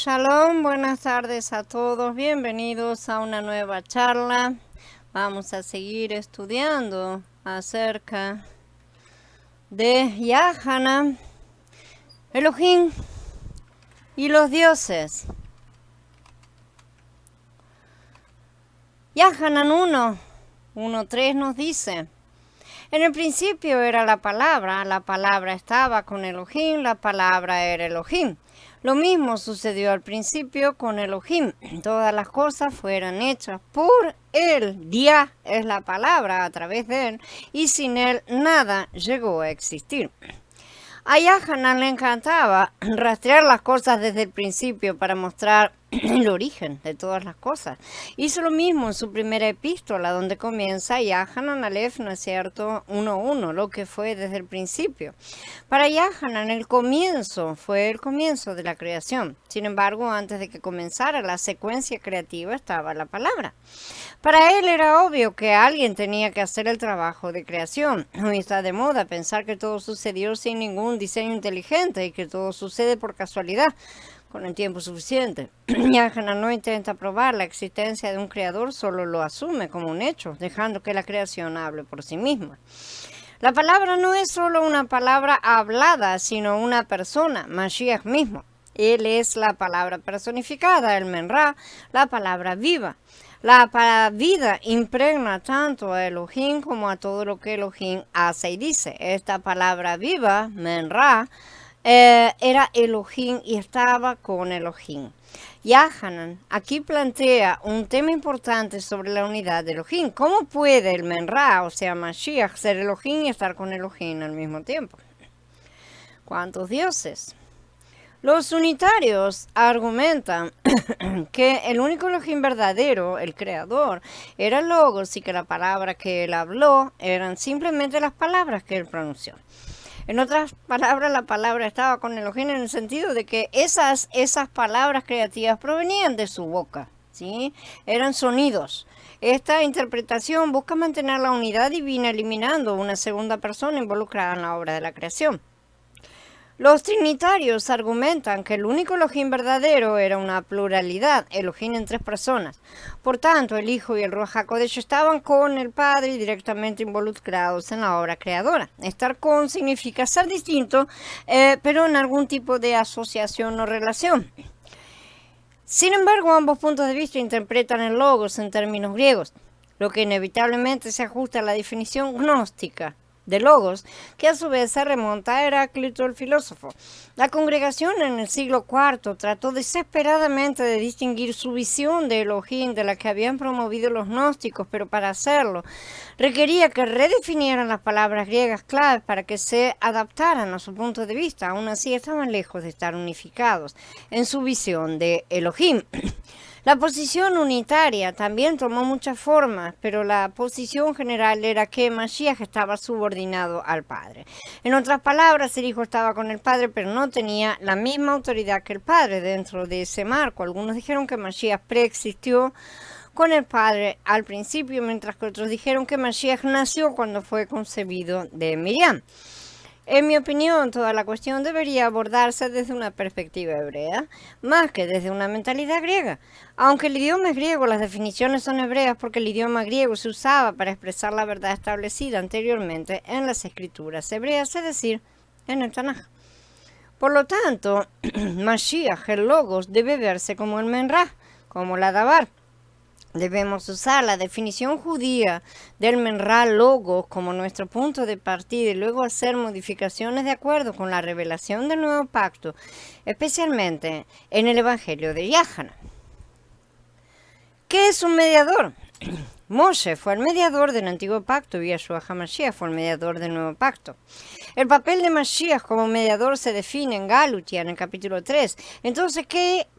Shalom, buenas tardes a todos, bienvenidos a una nueva charla. Vamos a seguir estudiando acerca de Yahana, Elohim y los dioses. Yahanan 1:3 nos dice: en el principio era la palabra estaba con Elohim, la palabra era Elohim. Lo mismo sucedió al principio con Elohim. Todas las cosas fueron hechas por él. Dia es la palabra, a través de él, y sin él nada llegó a existir. A Yahanan le encantaba rastrear las cosas desde el principio para mostrar el origen de todas las cosas. Hizo lo mismo en su primera epístola, donde comienza Yahanan Aleph, ¿no es cierto? 1:1, lo que fue desde el principio. Para Yahanan el comienzo fue el comienzo de la creación. Sin embargo, antes de que comenzara la secuencia creativa estaba la palabra. Para él era obvio que alguien tenía que hacer el trabajo de creación. Hoy está de moda pensar que todo sucedió sin ningún diseño inteligente y que todo sucede por casualidad, con el tiempo suficiente. Yahanan no intenta probar la existencia de un creador, solo lo asume como un hecho, dejando que la creación hable por sí misma. La palabra no es solo una palabra hablada, sino una persona, Mashiach mismo. Él es la palabra personificada, el Menra, la palabra viva. La palabra vida impregna tanto a Elohim como a todo lo que Elohim hace y dice. Esta palabra viva, Menra, era Elohim y estaba con Elohim. Yahanan aquí plantea un tema importante sobre la unidad de Elohim. ¿Cómo puede el Menra, o sea Mashiach, ser Elohim y estar con Elohim al mismo tiempo? ¿Cuántos dioses? Los unitarios argumentan que el único Elohim verdadero, el creador, era el Logos y que la palabra que él habló eran simplemente las palabras que él pronunció. En otras palabras, la palabra estaba con Elohim en el sentido de que esas palabras creativas provenían de su boca, ¿sí? Eran sonidos. Esta interpretación busca mantener la unidad divina eliminando una segunda persona involucrada en la obra de la creación. Los trinitarios argumentan que el único Elohim verdadero era una pluralidad, Elohim en 3 personas. Por tanto, el Hijo y el Ruach HaKodesh estaban con el Padre y directamente involucrados en la obra creadora. Estar con significa ser distinto, pero en algún tipo de asociación o relación. Sin embargo, ambos puntos de vista interpretan el logos en términos griegos, lo que inevitablemente se ajusta a la definición gnóstica de logos, que a su vez se remonta a Heráclito el filósofo. La congregación en el siglo IV trató desesperadamente de distinguir su visión de Elohim de la que habían promovido los gnósticos, pero para hacerlo requería que redefinieran las palabras griegas claves para que se adaptaran a su punto de vista. Aún así estaban lejos de estar unificados en su visión de Elohim. La posición unitaria también tomó muchas formas, pero la posición general era que Mashiach estaba subordinado al Padre. En otras palabras, el Hijo estaba con el Padre, pero no tenía la misma autoridad que el Padre dentro de ese marco. Algunos dijeron que Mashiach preexistió con el Padre al principio, mientras que otros dijeron que Mashiach nació cuando fue concebido de Miriam. En mi opinión, toda la cuestión debería abordarse desde una perspectiva hebrea, más que desde una mentalidad griega. Aunque el idioma es griego, las definiciones son hebreas porque el idioma griego se usaba para expresar la verdad establecida anteriormente en las escrituras hebreas, es decir, en el Tanaj. Por lo tanto, Mashiach, el Logos, debe verse como el Menra, como la Dabar. Debemos usar la definición judía del Menra Logos como nuestro punto de partida y luego hacer modificaciones de acuerdo con la revelación del nuevo pacto, especialmente en el Evangelio de Yahanan. ¿Qué es un mediador? Moshe fue el mediador del antiguo pacto y Yeshua HaMashiach fue el mediador del nuevo pacto. El papel de Mashiach como mediador se define en Galutia, en el capítulo 3. Entonces,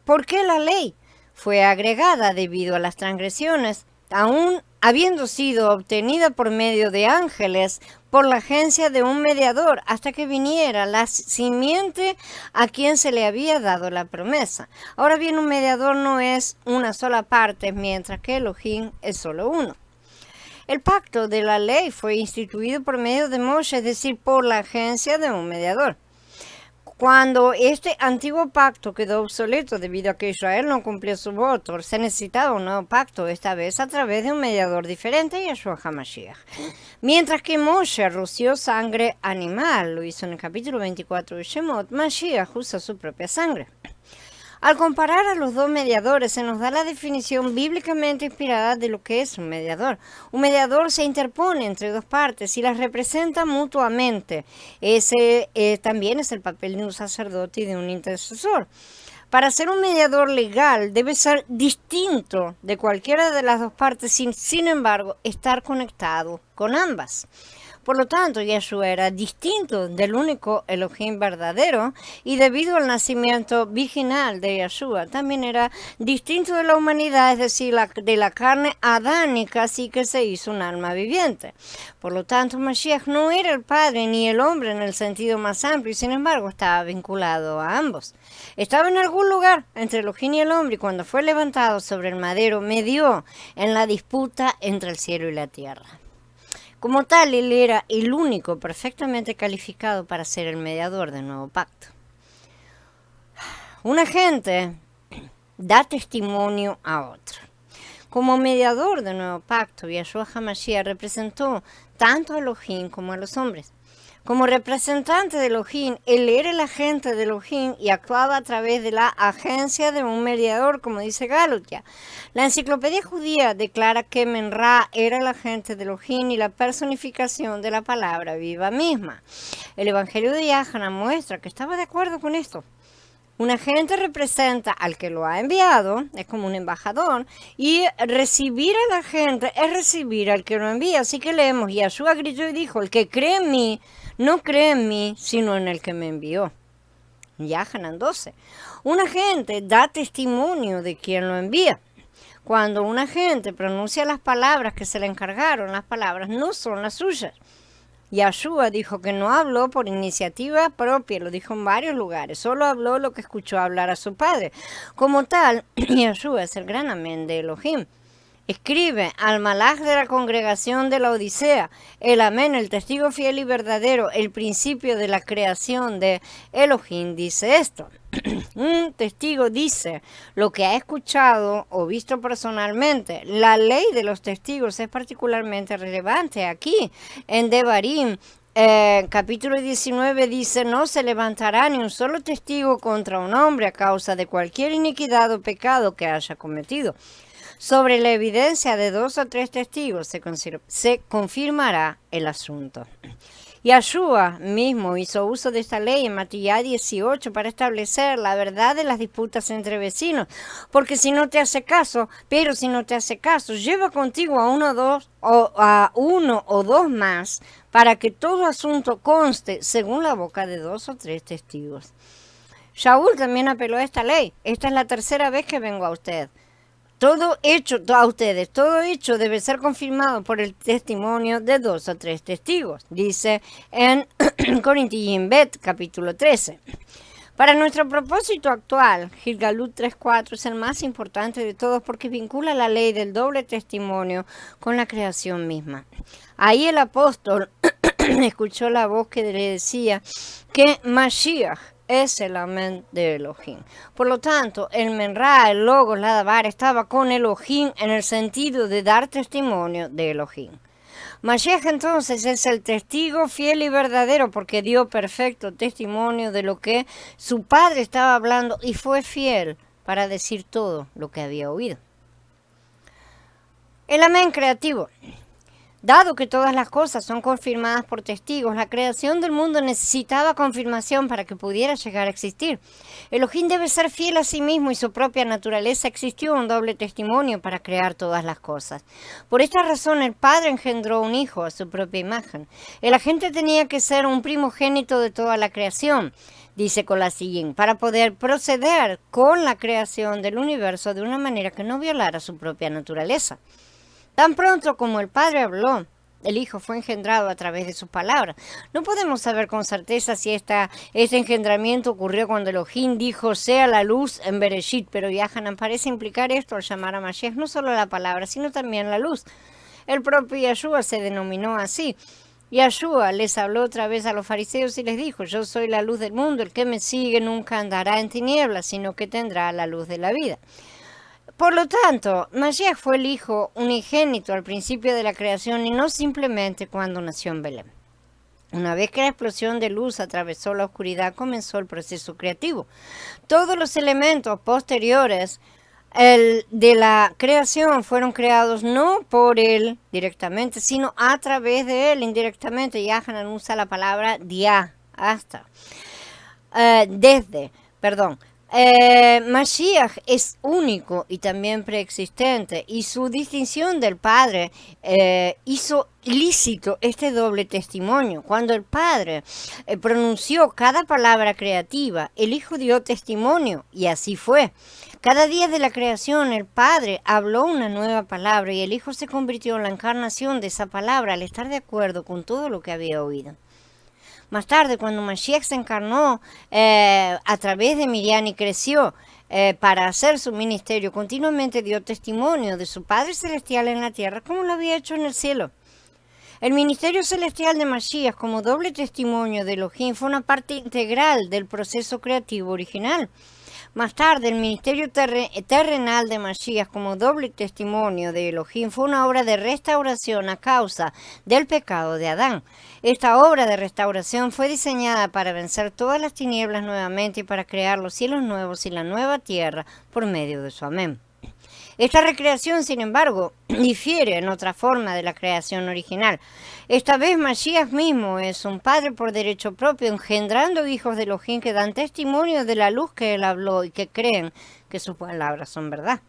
¿por qué la ley fue agregada debido a las transgresiones, aún habiendo sido obtenida por medio de ángeles, por la agencia de un mediador, hasta que viniera la simiente a quien se le había dado la promesa? Ahora bien, un mediador no es una sola parte, mientras que Elohim es solo uno. El pacto de la ley fue instituido por medio de Moshe, es decir, por la agencia de un mediador. Cuando este antiguo pacto quedó obsoleto debido a que Israel no cumplió su voto, se necesitaba un nuevo pacto, esta vez a través de un mediador diferente, Yeshua HaMashiach. Mientras que Moshe roció sangre animal, lo hizo en el capítulo 24 de Shemot, Mashiach usa su propia sangre. Al comparar a los dos mediadores, se nos da la definición bíblicamente inspirada de lo que es un mediador. Un mediador se interpone entre dos partes y las representa mutuamente. Ese también es el papel de un sacerdote y de un intercesor. Para ser un mediador legal debe ser distinto de cualquiera de las dos partes, sin embargo, estar conectado con ambas. Por lo tanto, Yeshua era distinto del único Elohim verdadero y debido al nacimiento virginal de Yeshua, también era distinto de la humanidad, es decir, de la carne adánica, así que se hizo un alma viviente. Por lo tanto, Mashiach no era el Padre ni el hombre en el sentido más amplio y sin embargo estaba vinculado a ambos. Estaba en algún lugar entre Elohim y el hombre y cuando fue levantado sobre el madero medió en la disputa entre el cielo y la tierra. Como tal, él era el único perfectamente calificado para ser el mediador del nuevo pacto. Un agente da testimonio a otro. Como mediador del nuevo pacto, Yeshua HaMashiach representó tanto a Elohim como a los hombres. Como representante de Elohim, él era el agente de Elohim y actuaba a través de la agencia de un mediador, como dice Galutia. La enciclopedia judía declara que Menra era el agente de Elohim y la personificación de la palabra viva misma. El Evangelio de Yahanan muestra que estaba de acuerdo con esto. Un agente representa al que lo ha enviado, es como un embajador, y recibir al agente es recibir al que lo envía. Así que leemos, Yeshua gritó y dijo, el que cree en mí, no cree en mí, sino en el que me envió. Yahanan 12. Un agente da testimonio de quien lo envía. Cuando un agente pronuncia las palabras que se le encargaron, las palabras no son las suyas. Yeshua dijo que no habló por iniciativa propia, lo dijo en varios lugares, solo habló lo que escuchó hablar a su padre. Como tal, Yeshua es el gran amén de Elohim. Escribe al malaj de la congregación de la Odisea, el amén, el testigo fiel y verdadero, el principio de la creación de Elohim, dice esto. Un testigo dice lo que ha escuchado o visto personalmente. La ley de los testigos es particularmente relevante aquí. En Devarim, capítulo 19 dice, no se levantará ni un solo testigo contra un hombre a causa de cualquier iniquidad o pecado que haya cometido. Sobre la evidencia de 2 o 3 testigos se confirmará el asunto. Yeshua mismo hizo uso de esta ley en Matthew 18 para establecer la verdad de las disputas entre vecinos, porque si no te hace caso, lleva contigo a uno o dos más para que todo asunto conste según la boca de 2 o 3 testigos. Shaul también apeló a esta ley. Esta es la tercera vez que vengo a usted. Todo hecho debe ser confirmado por el testimonio de 2 o 3 testigos, dice en Corintios Bet, capítulo 13. Para nuestro propósito actual, Gilgalut 3.4 es el más importante de todos porque vincula la ley del doble testimonio con la creación misma. Ahí el apóstol escuchó la voz que le decía que Mashiach es el amén de Elohim. Por lo tanto, el Menra, el Logos, la Dabar, estaba con Elohim en el sentido de dar testimonio de Elohim. Mashiach entonces es el testigo fiel y verdadero porque dio perfecto testimonio de lo que su padre estaba hablando y fue fiel para decir todo lo que había oído. El amén creativo. Dado que todas las cosas son confirmadas por testigos, la creación del mundo necesitaba confirmación para que pudiera llegar a existir. Elohim debe ser fiel a sí mismo y su propia naturaleza existió un doble testimonio para crear todas las cosas. Por esta razón el Padre engendró un hijo a su propia imagen. El agente tenía que ser un primogénito de toda la creación, dice Colasillín, para poder proceder con la creación del universo de una manera que no violara su propia naturaleza. Tan pronto como el Padre habló, el Hijo fue engendrado a través de sus palabras. No podemos saber con certeza si este engendramiento ocurrió cuando Elohim dijo, sea la luz en Bereshit, pero Yahanan parece implicar esto al llamar a Mashiach no solo la palabra, sino también la luz. El propio Yeshua se denominó así. Yeshua les habló otra vez a los fariseos y les dijo, yo soy la luz del mundo, el que me sigue nunca andará en tinieblas, sino que tendrá la luz de la vida. Por lo tanto, Mashiach fue el hijo unigénito al principio de la creación y no simplemente cuando nació en Belén. Una vez que la explosión de luz atravesó la oscuridad, comenzó el proceso creativo. Todos los elementos posteriores de la creación fueron creados no por él directamente, sino a través de él indirectamente. Yahanan usa la palabra dia, hasta, Mashiach es único y también preexistente, y su distinción del Padre hizo lícito este doble testimonio. Cuando el Padre pronunció cada palabra creativa, el Hijo dio testimonio, y así fue. Cada día de la creación el Padre habló una nueva palabra y el Hijo se convirtió en la encarnación de esa palabra al estar de acuerdo con todo lo que había oído. Más tarde, cuando Mashiach se encarnó a través de Miriam y creció para hacer su ministerio, continuamente dio testimonio de su Padre Celestial en la tierra, como lo había hecho en el cielo. El ministerio celestial de Mashiach como doble testimonio de Elohim fue una parte integral del proceso creativo original. Más tarde, el ministerio terrenal de Mashiach como doble testimonio de Elohim fue una obra de restauración a causa del pecado de Adán. Esta obra de restauración fue diseñada para vencer todas las tinieblas nuevamente y para crear los cielos nuevos y la nueva tierra por medio de su amén. Esta recreación, sin embargo, difiere en otra forma de la creación original. Esta vez Mashiach mismo es un padre por derecho propio, engendrando hijos de Elohim que dan testimonio de la luz que él habló y que creen que sus palabras son verdad.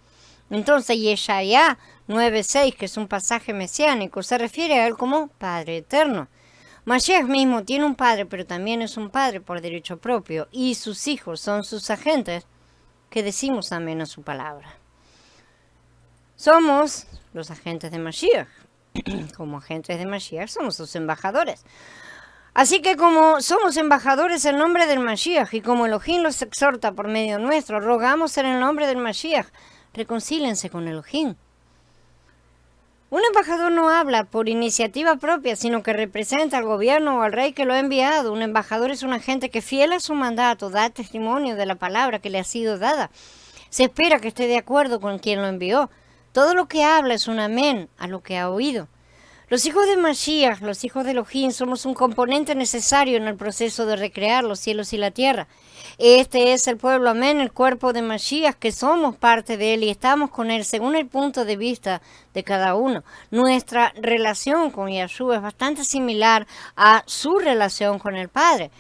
Entonces, Yeshaya 9:6, que es un pasaje mesiánico, se refiere a él como Padre Eterno. Mashiach mismo tiene un padre, pero también es un padre por derecho propio, y sus hijos son sus agentes que decimos amén a su palabra. Somos los agentes de Mashiach. Como agentes de Mashiach somos sus embajadores. Así que como somos embajadores en nombre del Mashiach y como Elohim los exhorta por medio nuestro, rogamos en el nombre del Mashiach, reconcílense con Elohim. Un embajador no habla por iniciativa propia, sino que representa al gobierno o al rey que lo ha enviado. Un embajador es un agente que, fiel a su mandato, da testimonio de la palabra que le ha sido dada. Se espera que esté de acuerdo con quien lo envió. Todo lo que habla es un amén a lo que ha oído. Los hijos de Mashiach, los hijos de Elohim, somos un componente necesario en el proceso de recrear los cielos y la tierra. Este es el pueblo amén, el cuerpo de Mashiach, que somos parte de él y estamos con él según el punto de vista de cada uno. Nuestra relación con Yeshua es bastante similar a su relación con el Padre.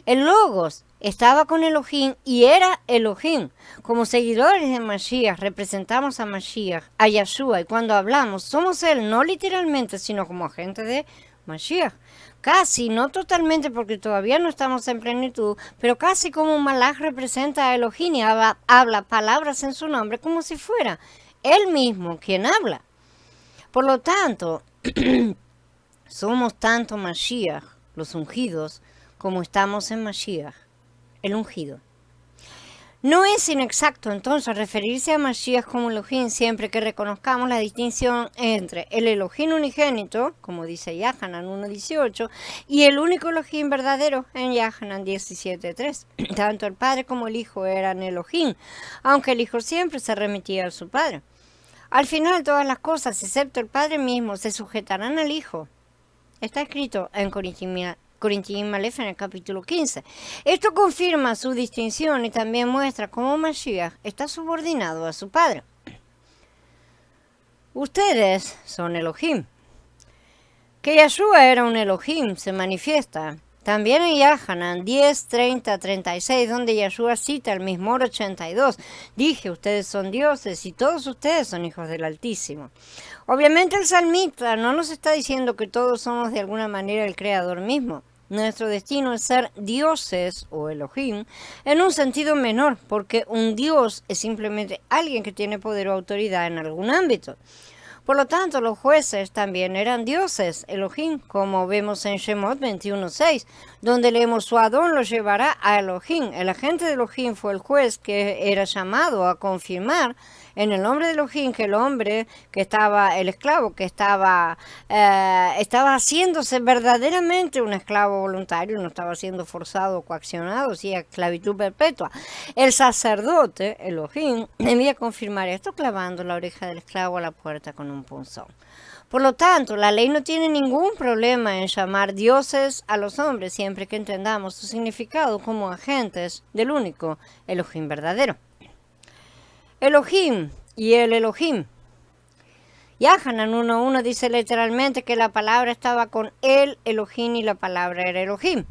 El Logos estaba con Elohim y era Elohim. Como seguidores de Mashiach representamos a Mashiach, a Yeshua, y cuando hablamos somos él, no literalmente, sino como agente de Mashiach. Casi, no totalmente porque todavía no estamos en plenitud, pero casi como un malaj representa a Elohim y habla palabras en su nombre como si fuera él mismo quien habla. Por lo tanto, somos tanto Mashiach, los ungidos, como estamos en Mashiach, el ungido. No es inexacto entonces referirse a Mashiach como Elohim siempre que reconozcamos la distinción entre el Elohim unigénito, como dice Yahanan 1.18, y el único Elohim verdadero en Yahanan 17.3. Tanto el Padre como el Hijo eran Elohim, aunque el Hijo siempre se remitía a su Padre. Al final todas las cosas, excepto el Padre mismo, se sujetarán al Hijo. Está escrito en Corintiim Aleph en el capítulo 15. Esto confirma su distinción y también muestra cómo Mashiach está subordinado a su Padre. Ustedes son Elohim. Que Yeshua era un Elohim se manifiesta también en Yahanan 10:30-36, donde Yeshua cita el Mismor 82. Dije, ustedes son dioses y todos ustedes son hijos del Altísimo. Obviamente el salmista no nos está diciendo que todos somos de alguna manera el Creador mismo. Nuestro destino es ser dioses o Elohim en un sentido menor, porque un dios es simplemente alguien que tiene poder o autoridad en algún ámbito. Por lo tanto, los jueces también eran dioses, Elohim, como vemos en Shemot 21:6, donde leemos su Adón lo llevará a Elohim. El agente de Elohim fue el juez que era llamado a confirmar en el nombre de Elohim, que el hombre que estaba, el esclavo que estaba haciéndose verdaderamente un esclavo voluntario, no estaba siendo forzado o coaccionado, sí, a esclavitud perpetua. El sacerdote, Elohim, debía confirmar esto clavando la oreja del esclavo a la puerta con un punzón. Por lo tanto, la ley no tiene ningún problema en llamar dioses a los hombres siempre que entendamos su significado como agentes del único Elohim verdadero. Elohim y el Elohim. Yahanan 1.1 dice literalmente que la palabra estaba con el Elohim y la palabra era Elohim.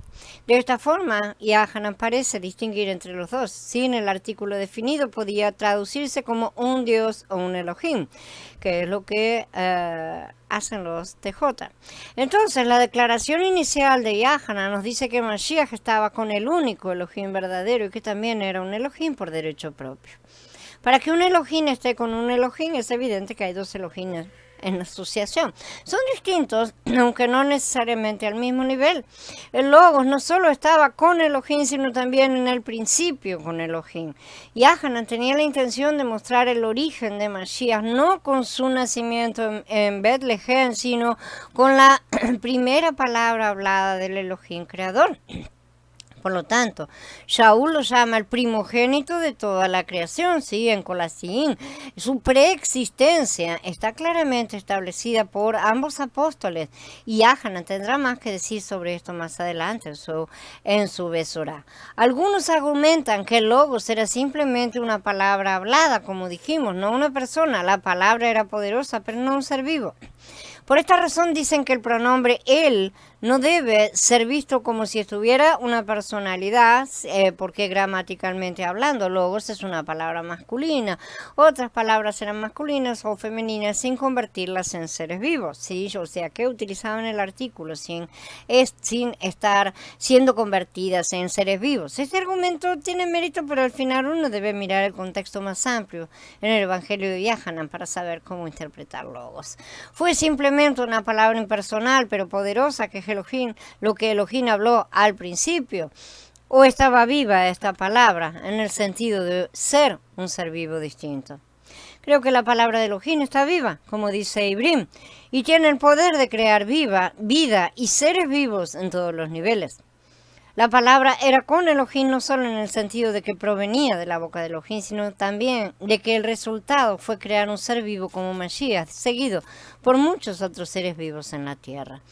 De esta forma, Yahanan parece distinguir entre los dos. Sin el artículo definido podía traducirse como un Dios o un Elohim, que es lo que hacen los TJ. Entonces, la declaración inicial de Yahanan nos dice que Mashiach estaba con el único Elohim verdadero y que también era un Elohim por derecho propio. Para que un Elohim esté con un Elohim, es evidente que hay dos Elohim en asociación. Son distintos, aunque no necesariamente al mismo nivel. El Logos no solo estaba con Elohim, sino también en el principio con Elohim. Yahanan tenía la intención de mostrar el origen de Mashiach, no con su nacimiento en Betlehem, sino con la primera palabra hablada del Elohim creador. Por lo tanto, Shaul lo llama el primogénito de toda la creación, ¿sí? En Colasín. Su preexistencia está claramente establecida por ambos apóstoles. Y Yahanan tendrá más que decir sobre esto más adelante en su Besorá. Algunos argumentan que el Logos era simplemente una palabra hablada, como dijimos, no una persona. La palabra era poderosa, pero no un ser vivo. Por esta razón dicen que el pronombre él no debe ser visto como si estuviera una personalidad, porque gramaticalmente hablando, logos es una palabra masculina. Otras palabras eran masculinas o femeninas sin convertirlas en seres vivos, ¿sí? O sea que utilizaban el artículo sin estar siendo convertidas en seres vivos. Este argumento tiene mérito, pero al final uno debe mirar el contexto más amplio en el Evangelio de Yahanan para saber cómo interpretar logos. Fue simplemente una palabra impersonal pero poderosa que Elohim, lo que Elohim habló al principio, o estaba viva esta palabra en el sentido de ser un ser vivo distinto. Creo que la palabra de Elohim está viva, como dice Ibrim, y tiene el poder de crear vida y seres vivos en todos los niveles. La palabra era con Elohim no solo en el sentido de que provenía de la boca de Elohim, sino también de que el resultado fue crear un ser vivo como Mashiach, seguido por muchos otros seres vivos en la tierra.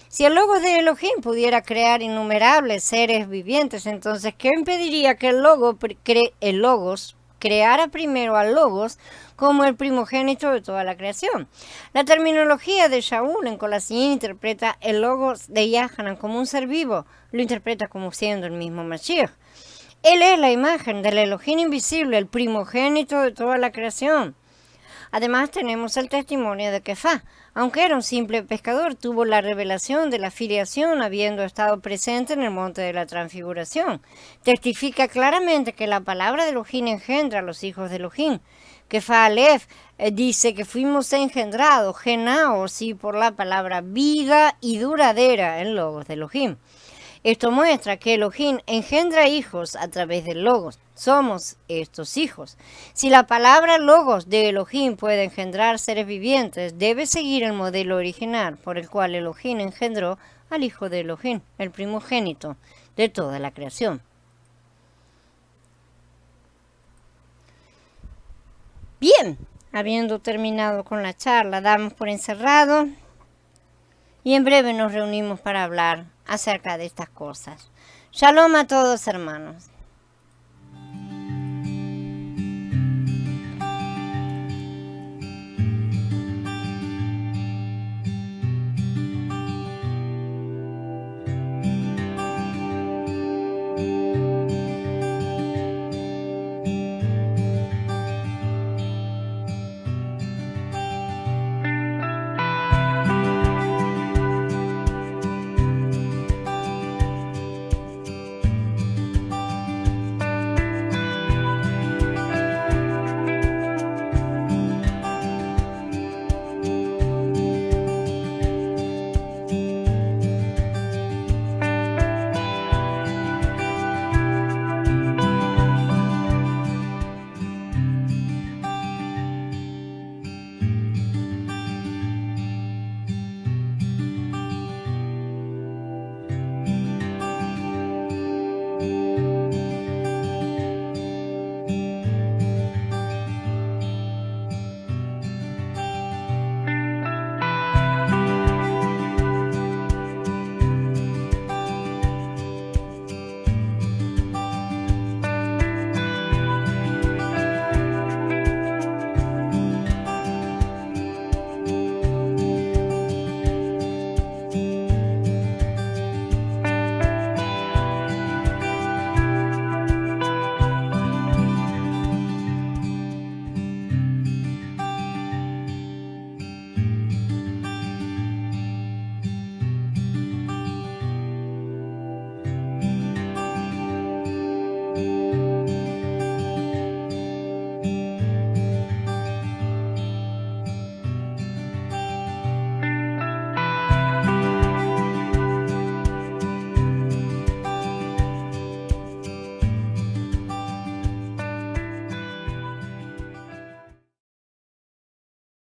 Si el Logos de Elohim pudiera crear innumerables seres vivientes, entonces, ¿qué impediría que el Logos creara primero al Logos como el primogénito de toda la creación? La terminología de Shaul en Colasín interpreta el Logos de Yahanan como un ser vivo, lo interpreta como siendo el mismo Mashiach. Él es la imagen del Elohim invisible, el primogénito de toda la creación. Además tenemos el testimonio de Kefá. Aunque era un simple pescador, tuvo la revelación de la filiación habiendo estado presente en el monte de la transfiguración. Testifica claramente que la palabra de Elohim engendra a los hijos de Elohim. Kefá Aleph dice que fuimos engendrados, genaos, sí, por la palabra vida y duradera en Logos de Elohim. Esto muestra que Elohim engendra hijos a través del Logos. Somos estos hijos. Si la palabra Logos de Elohim puede engendrar seres vivientes, debe seguir el modelo original por el cual Elohim engendró al hijo de Elohim, el primogénito de toda la creación. Bien, habiendo terminado con la charla, damos por encerrado y en breve nos reunimos para hablar acerca de estas cosas. Shalom a todos, hermanos.